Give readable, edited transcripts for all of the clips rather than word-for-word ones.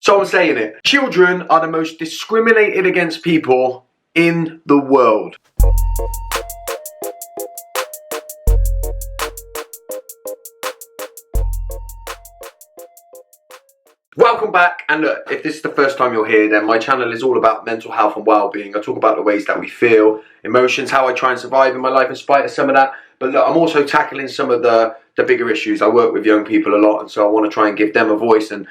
So I'm saying it. Children are the most discriminated against people in the world. Welcome back, and look, if this is the first time you're here, then my channel is all about mental health and well-being. I talk about the ways that we feel, emotions, how I try and survive in my life in spite of some of that. But look, I'm also tackling some of the bigger issues. I work with young people a lot, and so I want to try and give them a voice and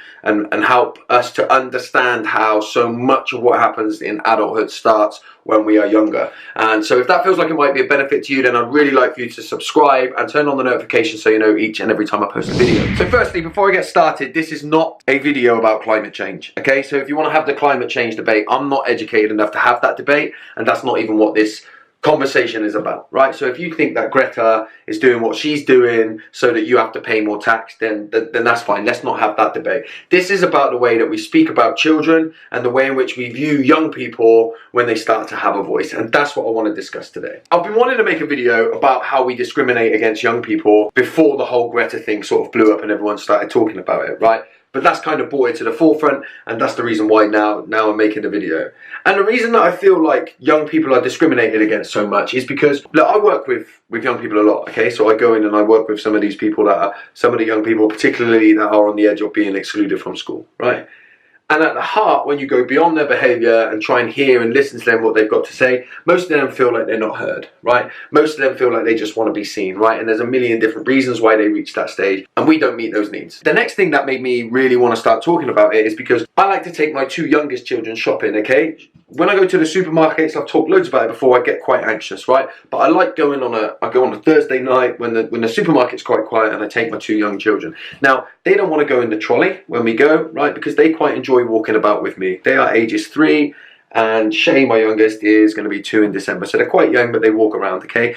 help us to understand how so much of what happens in adulthood starts when we are younger. And so if that feels like it might be a benefit to you, then I'd really like for you to subscribe and turn on the notifications so you know each and every time I post a video. So firstly, before I get started, this is not a video about climate change, okay? So if you want to have the climate change debate, I'm not educated enough to have that debate, and that's not even what this conversation is about, right? So if you think that Greta is doing what she's doing so that you have to pay more tax, then that's fine. Let's not have that debate. This is about the way that we speak about children and the way in which we view young people when they start to have a voice. And that's what I want to discuss today. I've been wanting to make a video about how we discriminate against young people before the whole Greta thing sort of blew up and everyone started talking about it, right? But that's kind of brought it to the forefront, and that's the reason why now I'm making the video. And the reason that I feel like young people are discriminated against so much is because, look, I work with young people a lot, okay? So I go in and I work with some of these people that are, some of the young people particularly that are on the edge of being excluded from school, right? And at the heart, when you go beyond their behaviour and try and hear and listen to them, what they've got to say, most of them feel like they're not heard, right? Most of them feel like they just want to be seen, right? And there's a million different reasons why they reach that stage, and we don't meet those needs. The next thing that made me really want to start talking about it is because I like to take my two youngest children shopping, okay? When I go to the supermarkets, I've talked loads about it before, I get quite anxious, right? But I like going on I go on a Thursday night when the supermarket's quite quiet, and I take my two young children. Now, they don't want to go in the trolley when we go, right? Because they quite enjoy walking about with me. They are ages 3, and Shay, my youngest, is going to be 2 in December. So they're quite young, but they walk around, okay?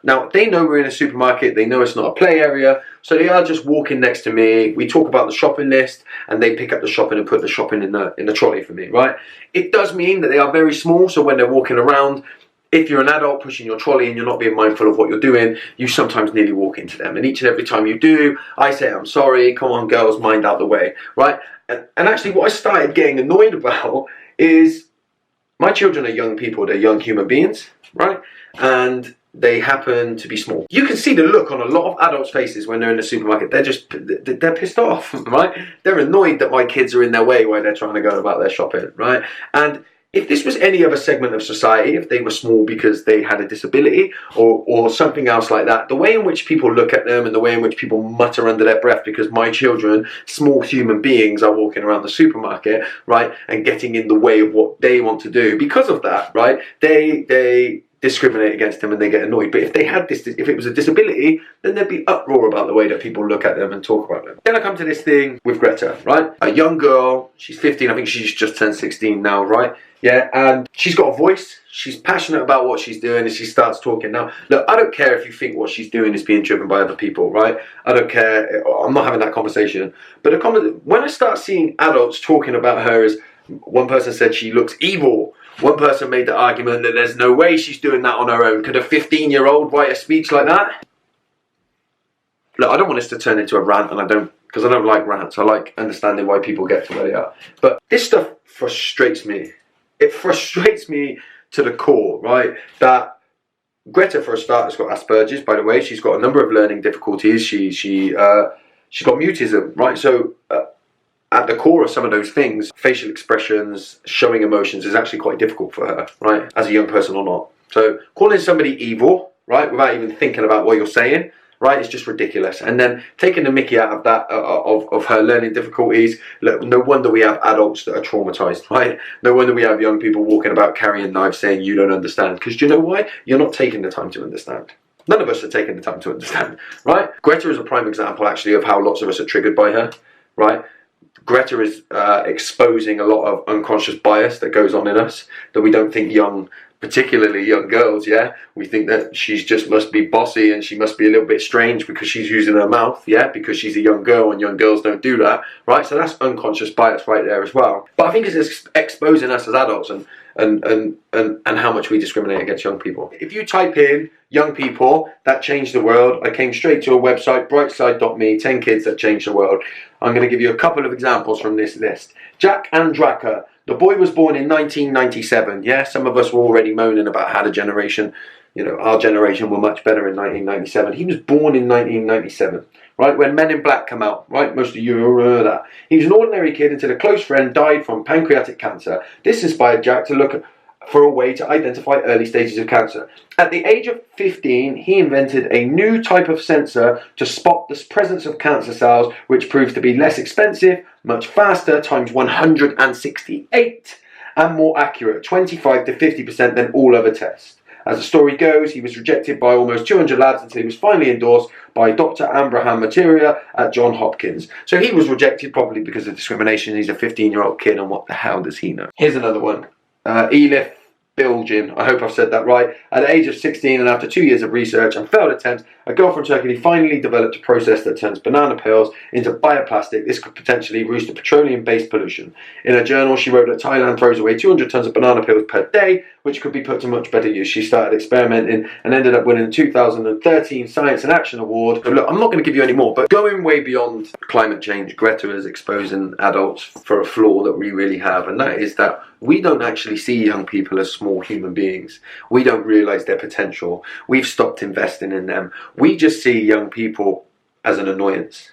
Now, they know we're in a supermarket, they know it's not a play area, so they are just walking next to me. We talk about the shopping list, and they pick up the shopping and put the shopping in the trolley for me, right? It does mean that they are very small, so when they're walking around, if you're an adult pushing your trolley and you're not being mindful of what you're doing, you sometimes nearly walk into them. And each and every time you do, I say, I'm sorry, come on girls, mind out the way, right? And actually what I started getting annoyed about is my children are young people, they're young human beings, right? And they happen to be small. You can see the look on a lot of adults' faces when they're in the supermarket. They're pissed off, right? They're annoyed that my kids are in their way while they're trying to go about their shopping, right? And if this was any other segment of society, if they were small because they had a disability or something else like that, the way in which people look at them and the way in which people mutter under their breath because my children, small human beings, are walking around the supermarket, right, and getting in the way of what they want to do, because of that, right, they discriminate against them and they get annoyed. But if they had this, if it was a disability, then there'd be uproar about the way that people look at them and talk about them. Then I come to this thing with Greta, right? A young girl, she's 15, I think she's just turned 16 now, right? Yeah, and she's got a voice, she's passionate about what she's doing, and she starts talking. Now, look, I don't care if you think what she's doing is being driven by other people, right? I don't care, I'm not having that conversation. But when I start seeing adults talking about her as, one person said she looks evil, one person made the argument that there's no way she's doing that on her own. Could a 15-year-old write a speech like that? Look, I don't want this to turn into a rant, and because I don't like rants. I like understanding why people get to where they are. But this stuff frustrates me. It frustrates me to the core, right? That Greta, for a start, has got Asperger's, by the way. She's got a number of learning difficulties. She's got mutism, right? So at the core of some of those things, facial expressions, showing emotions is actually quite difficult for her, right? As a young person or not. So calling somebody evil, right, without even thinking about what you're saying, right, it's just ridiculous. And then taking the mickey out of that, of her learning difficulties. Look, no wonder we have adults that are traumatized, right? No wonder we have young people walking about carrying knives saying you don't understand. Because do you know why? You're not taking the time to understand. None of us are taking the time to understand, right? Greta is a prime example, actually, of how lots of us are triggered by her, right? Greta is exposing a lot of unconscious bias that goes on in us that we don't think young particularly young girls, yeah? We think that she just must be bossy and she must be a little bit strange because she's using her mouth, yeah? Because she's a young girl and young girls don't do that, right? So that's unconscious bias right there as well. But I think it's exposing us as adults and how much we discriminate against young people. If you type in young people that changed the world, I came straight to a website, brightside.me, 10 kids that changed the world. I'm going to give you a couple of examples from this list. Jack Andraka. The boy was born in 1997, yeah? Some of us were already moaning about how the generation, our generation were much better in 1997. He was born in 1997, right? When Men in Black come out, right? Most of you remember that. He was an ordinary kid until a close friend died from pancreatic cancer. This inspired Jack to look for a way to identify early stages of cancer. At the age of 15, he invented a new type of sensor to spot the presence of cancer cells, which proves to be less expensive, much faster, times 168, and more accurate, 25 to 50% than all other tests. As the story goes, he was rejected by almost 200 labs until he was finally endorsed by Dr. Abraham Materia at Johns Hopkins. So he was rejected probably because of discrimination. He's a 15-year-old kid, and what the hell does he know? Here's another one. Elif Bilgin, I hope I've said that right. At the age of 16 and after 2 years of research and failed attempts, a girl from Turkey finally developed a process that turns banana peels into bioplastic. This could potentially reduce the petroleum-based pollution. In a journal, she wrote that Thailand throws away 200 tons of banana peels per day, which could be put to much better use. She started experimenting and ended up winning the 2013 Science and Action Award. So look, I'm not going to give you any more, but going way beyond climate change, Greta is exposing adults for a flaw that we really have, and that is that we don't actually see young people as small human beings. We don't realise their potential. We've stopped investing in them. We just see young people as an annoyance.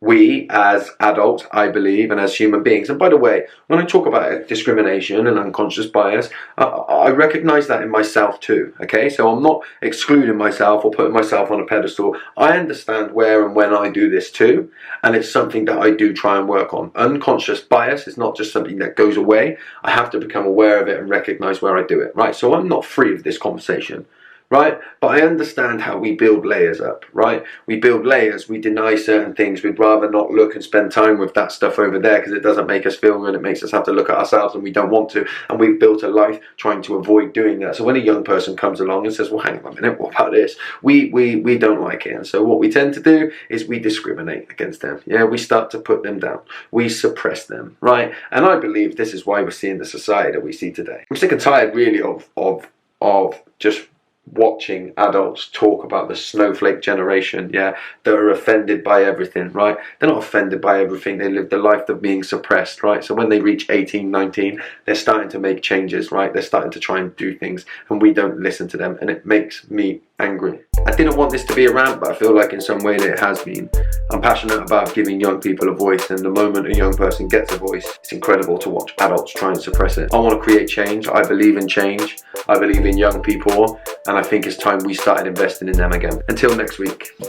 We, as adults, I believe, and as human beings, and by the way, when I talk about discrimination and unconscious bias, I recognise that in myself too, okay? So I'm not excluding myself or putting myself on a pedestal. I understand where and when I do this too, and it's something that I do try and work on. Unconscious bias is not just something that goes away. I have to become aware of it and recognise where I do it, right? So I'm not free of this conversation, right? But I understand how we build layers up, right? We build layers, we deny certain things. We'd rather not look and spend time with that stuff over there because it doesn't make us feel good. It makes us have to look at ourselves and we don't want to. And we've built a life trying to avoid doing that. So when a young person comes along and says, well, hang on a minute, what about this? We don't like it. And so what we tend to do is we discriminate against them. Yeah, we start to put them down. We suppress them, right? And I believe this is why we're seeing the society that we see today. I'm sick and tired really of just watching adults talk about the snowflake generation, yeah, that are offended by everything, right? They're not offended by everything. They live the life of being suppressed, right? So when they reach 18, 19, they're starting to make changes, right? They're starting to try and do things, and we don't listen to them, and it makes me angry. I didn't want this to be a rant, but I feel like in some way that it has been. I'm passionate about giving young people a voice, and the moment a young person gets a voice, it's incredible to watch adults try and suppress it. I want to create change. I believe in change. I believe in young people, and I think it's time we started investing in them again. Until next week.